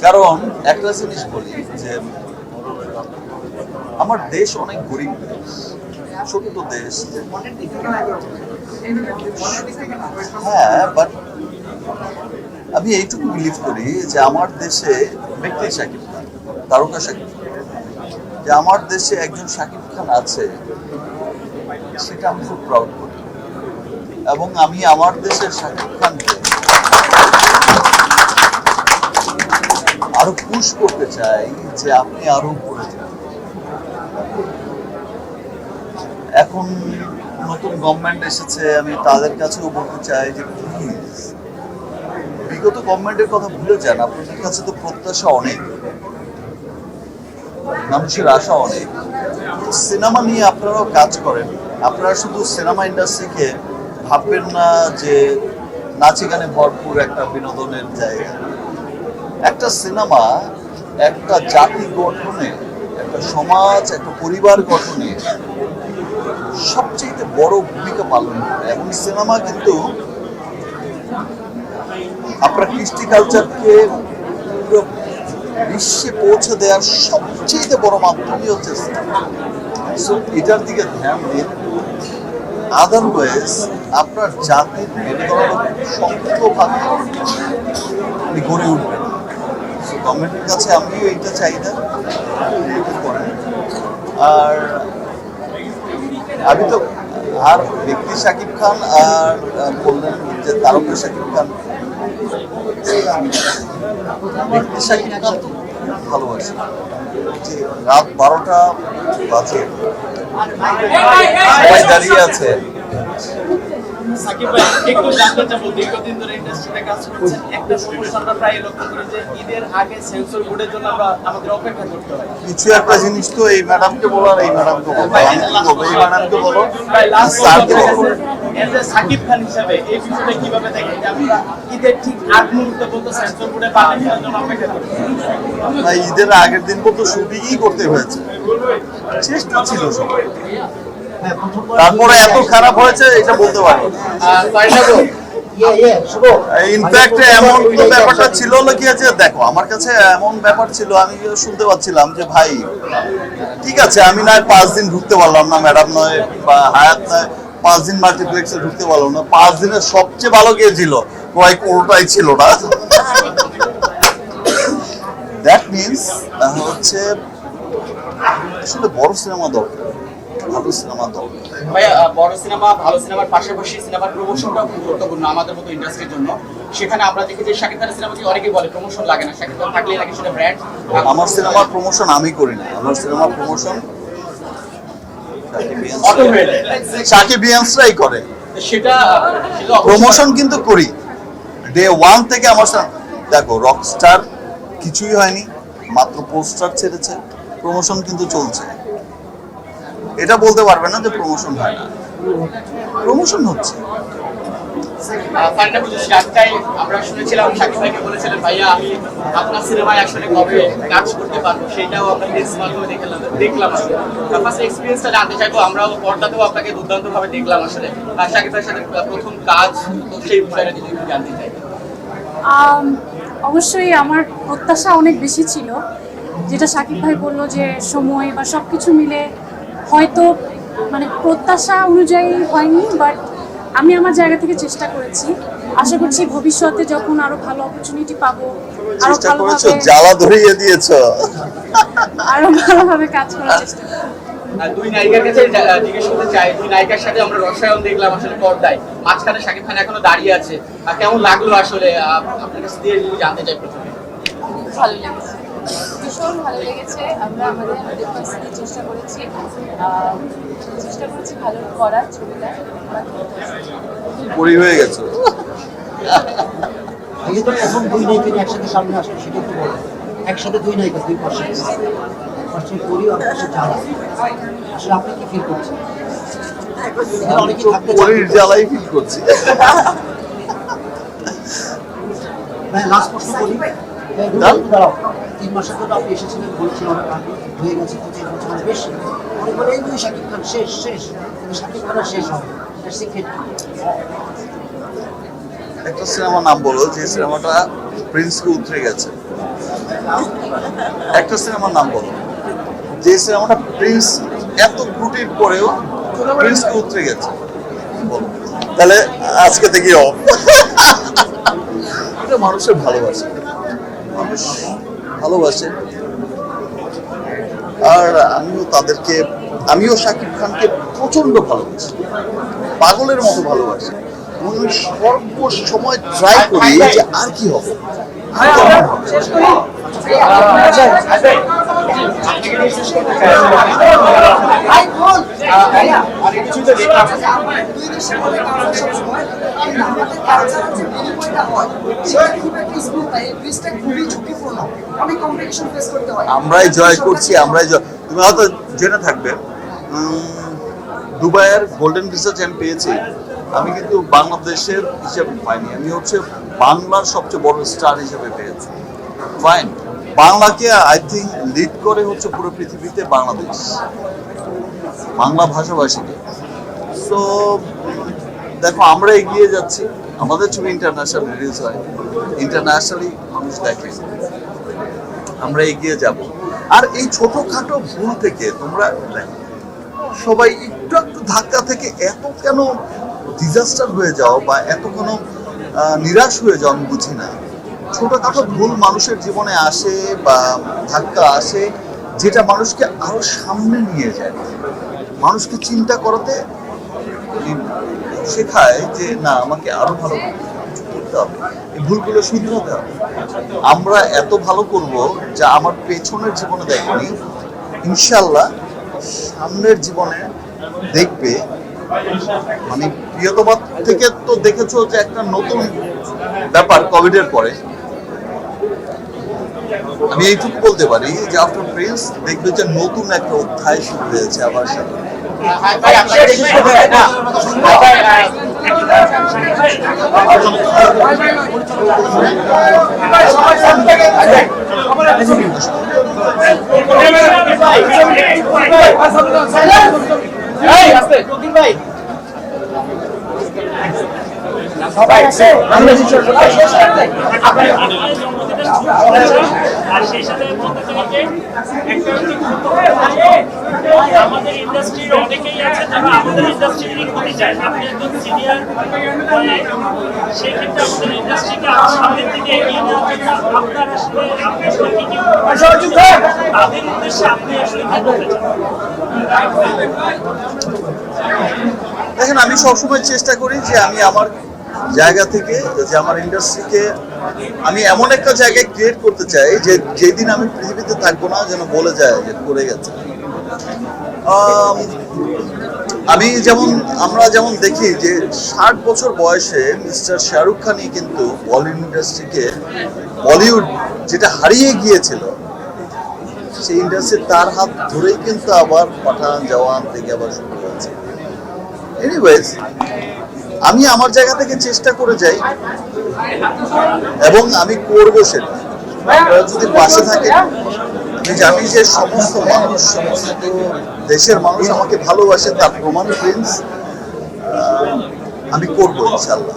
কারণ একটা জিনিস বলি যে আমার দেশ অনেক গরিব দেশ, ছোট্ট দেশ। হ্যাঁ, বাট আমি এইটুকু বিলিভ করি যে আমার দেশে ব্যক্তি শাকিব খান, তারকা শাকিব খান, যে আমার দেশে একজন শাকিব খান আছে, সেটা আমি খুব প্রাউড করি। এবং আমি আমার দেশের শাকিব খানকে আরো পুশ করতে চাই যে আপনি আরো উপরে যান। এখন নতুন গভর্নমেন্ট এসেছে, আমি তাদের কাছেও বলতে চাই যে প্লিজ বিগত গভর্নমেন্টের কথা ভুলে যান। আপনাদের কাছে তো প্রত্যাশা অনেক, মানুষের আশা অনেক। সিনেমা নিয়ে আপনারাও কাজ করেন। আপনারা শুধু সিনেমা ইন্ডাস্ট্রিকে ভাববেন না যে নাচে গানে ভরপুর একটা বিনোদনের জায়গা। একটা সিনেমা একটা জাতি গঠনে, একটা সমাজ, একটা পরিবার গঠনে সবচেয়ে বড় ভূমিকা পালন করে। এবং সিনেমা কিন্তু আপনার কৃষ্টি কালচারকে পুরো বিশ্বে পৌঁছে দেওয়ার সবচেয়ে বড় মাধ্যমই হচ্ছে সিনেমা। সো এটার দিকে ধ্যান দিন, আদারওয়াইজ আপনার জাতির মেরুদণ্ড শক্তভাবে গড়ে উঠবে। গভর্নমেন্টের কাছে আমিও এইটা চাই না করেন। আর আমি তো আর ব্যক্তি শাকিব খান আর বললেন যে তারকা শাকিব খান, ব্যক্তি শাকিব খান তো ভালোবাসি। যে রাত 12টা বাজে সবাই দাঁড়িয়ে আছে। সাকিব ভাই, একটু জানতে চাবো, দীর্ঘদিন ধরে ইন্ডাস্ট্রিতে কাজ করছেন, একটা সমস্যা আমরা প্রায় লক্ষ্য করি যে ঈদের আগে সেন্সর বোর্ডের জন্য আমাদের অপেক্ষা করতে হয়। কিছু একটা জিনিস তো এই ম্যাডামকে বলো আর এই ম্যাডামকে বলো, আমি কি বলবো, এই ম্যাডামকে বলো। সাকিব খান হিসাবে এই বিষয়টা কিভাবে দেখেন যে আমরা ঈদের ঠিক আগ মুহূর্তে বলতে সেন্সর বোর্ডে পাঠানোর জন্য অপেক্ষা করি? ঈদের আগের দিন পর্যন্ত শুটিংই করতে হয়েছে, চেষ্টা ছিল সবাই। তারপরে এত খারাপ হয়েছে এটা বলতে পারবো। ইনফ্যাক্ট এমন ব্যাপারটা ছিল কি আছে, দেখো আমার কাছে এমন ব্যাপার ছিল, আমি শুনতে পাচ্ছিলাম যে ভাই ঠিক আছে আমি নয় 5 দিন ঢুকতে পারলাম না, ম্যাডাম নয় বা হায়াত নয় 5 দিন মাল্টিপ্লেক্সে ঢুকতে পারলাম না, 5 দিনের সবচেয়ে ভালো কে ছিল, কয়েক কোনোটাই ছিল না। দ্যাট মিনস হচ্ছে আসলে বড় সিনেমা দরকার, ভালো সিনেমা দরকার। ভাইয়া, বড় সিনেমা, ভালো সিনেমার পাশাপাশি সিনেমার প্রমোশনটাও খুব গুরুত্বপূর্ণ আমাদের মতো ইন্ডাস্ট্রির জন্য। সেখানে আমরা দেখি যে শাকিব খানের সিনেমাতে অনেকেই বলে প্রমোশন লাগে না, শাকিব খান থাকলেই লাগে সেটা ব্র্যান্ড। আমার সিনেমার প্রমোশন আমি করি না, আমার সিনেমার প্রমোশন সাকিবিয়ান্সরাই করে। সেটা প্রমোশন কিন্তু করি ডে 1 থেকে। আমার দেখো রকস্টার কিছুই হয়নি, মাত্র পোস্টার ছেড়েছে, প্রমোশন কিন্তু চলছে। এটা বলতে পারবে না যে প্রমোশন হয় না, প্রমোশন হচ্ছে। আমরা শুনেছিলাম শাকিব ভাইকে বলেছিলেন ভাইয়া আমি আপনার সিনেমায় আসলে কবে কাজ করতে পারবো, সেটাও আমরা দেখলাম। ফার্স্ট এক্সপিরিয়েন্সটা জানতে চাইবো, আমরাও পর্দাতেও আপনাকে দুর্দান্ত ভাবে দেখলাম আসলে। শাকিব ভাইয়ের সাথে প্রথম কাজ, তো সেই বিষয়টা যদি একটু জানতে চাই। অবশ্যই আমার প্রত্যাশা অনেক বেশি ছিল, যেটা শাকিব ভাই বললো যে সময় বা সব কিছু মিলে হয়তো মানে প্রত্যাশা অনুযায়ী হয়নি, বাট আমি আমার জায়গা থেকে চেষ্টা করেছি। আশা করছি ভবিষ্যতে যখন আরো ভালো অপরচুনিটি পাবো, আরো ভালোভাবে জ্বালা ধরিয়ে দিয়েছো, আরো ভালোভাবে কাজ করার চেষ্টা করব। দুই নায়িকার কাছে জিজ্ঞেস করতে চাই, দুই নায়িকার সাথে আমরা রসায়ন দেখলাম আসলে পর্দায়, মাঝখানে শাকিব খান এখনো দাঁড়িয়ে আছে, কেমন লাগলো আসলে আপনার কাছে দিয়ে জানতে চাই প্রথমে। ভালো লেগেছে, ভীষণ ভালো লেগেছে। আমরা আমাদের 100% চেষ্টা করেছি ভালো করার ছবিটা। পরি হয়ে গেছে। এখন দুই নায়িকা একসাথে সামনে আসবে, সেটা একটু বলো। একসাথে দুই নায়িকা, দুই পাশে পরি আর পাশে জ্বালা, আসলে আপনি কি ফিল করছেন? পরির জ্বালাই ফিল করছি। লাস্ট প্রশ্ন করি, দাঁড়াও, 3 মাসের জন্য আপনি এসেছিলেন, বলছিলেন অনেক আগে হয়ে গেছে 25 বছর বেশি, অনেক বলে এই দুই শাকিব খান শেষ, কিন্তু শাকিব খান শেষ হবে, এটা সিক্রেট। একটা সিনেমার নাম বলো যে সিনেমাটা প্রিন্সকে উতরে গেছে। একটা সিনেমার নাম বলো যে সিনেমাটা প্রিন্স এত ত্রুটির পরেও প্রিন্সকে উতরে গেছে, বলো। তাহলে আজকে থেকে অফ। এটা মানুষের ভালোবাসে, মানুষ ভালোবাসে। আর আমিও শাকিব খানকে প্রচন্ড ভালোবাসি, পাগলের মতো ভালোবাসি। এবং সর্ব সময় ট্রাই করি যে আর কি হবে। আমরাই জয় করছি, তুমি হয়তো জেনে থাকবে দুবাইয়ের গোল্ডেন ভিসা আমি পেয়েছি। আমি কিন্তু বাংলাদেশের হিসেবে পাইনি, আমি হচ্ছে বাংলার সবচেয়ে বড় স্টার হিসেবে পেয়েছি। ফাইন, বাংলাকে আই থিঙ্ক লিড করে হচ্ছে পুরো পৃথিবীতে বাংলাদেশ, বাংলা ভাষাভাষীকে। সো দেখো আমরা এগিয়ে যাচ্ছি, আমাদের ছবি ইন্টারন্যাশনাল রিলিজ হয়, ইন্টারন্যাশনালি মানুষ দেখে, আমরা এগিয়ে যাব। আর এই ছোটখাটো ভুল থেকে তোমরা সবাই একটু একটু ধাক্কা থেকে এত কেন ডিজাস্টার হয়ে যাও বা এত কেন নিরাশ হয়ে যাও, আমি বুঝি না। ছোটখাটো ভুল মানুষের জীবনে আসে বা ধাক্কা আসে, যেটা মানুষকে আরো সামনে নিয়ে যায়, মানুষকে চিন্তা করাতে শেখায় যে না, আমাকে আরো ভালো কিছু করতে হবে, এই ভুলগুলো শুধরাতে হবে। আমরা এত ভালো করব যা আমার পেছনের জীবনে দেখনি, ইনশাল্লাহ সামনের জীবনে দেখবে। মানে প্রিয়তমা থেকে তো দেখেছো যে একটা নতুন ব্যাপার কোভিডের পরে। আমি এইটুকু বলতে পারি যে আফটার প্রিন্স দেখবে যে নতুন একটা অধ্যায় শুরু হয়েছে আমার সাথে। আর সেই সাথে বলতে চাই যে আমাদের ইন্ডাস্ট্রির অনেকেই আছে যারা আমাদের ইন্ডাস্ট্রির ক্ষতি চায়। আপনি একজন সিনিয়র, সেই ক্ষেত্রে আমাদের ইন্ডাস্ট্রিকে আরো সামনের দিকে এগিয়ে নেওয়ার জন্য আপনার আসলে কি কি তাদের উদ্দেশ্যে আপনি আসলে কি বলতে চান? দেখেন, আমি সবসময় চেষ্টা করি যে আমি আমার জায়গা থেকে, যে আমার ইন্ডাস্ট্রিকে আমি এমন একটা জায়গায় ক্রিয়েট করতে চাই যে যেদিন আমি পৃথিবীতে থাকবো না যেন বলে যায় যে করে গেছে। আমরা যেমন দেখি যে 60 বছর বয়সে মিস্টার শাহরুখ খানই কিন্তু বলিউড ইন্ডাস্ট্রিকে, বলিউড যেটা হারিয়ে গিয়েছিল সেই ইন্ডাস্ট্রি তার হাত ধরেই কিন্তু আবার পাঠান জওয়ান থেকে আবার শুরু হয়েছে। এনিওয়েজ, আমি আমার জায়গা থেকে চেষ্টা করে যাই এবং আমি করবো সেটা। আপনারা যদি পাশে থাকে, আমি জানি যে সমস্ত মানুষ, সমস্ত দেশের মানুষ আমাকে ভালোবাসে, তার প্রমাণ প্রিন্স। আমি করবো ইনশাল্লাহ।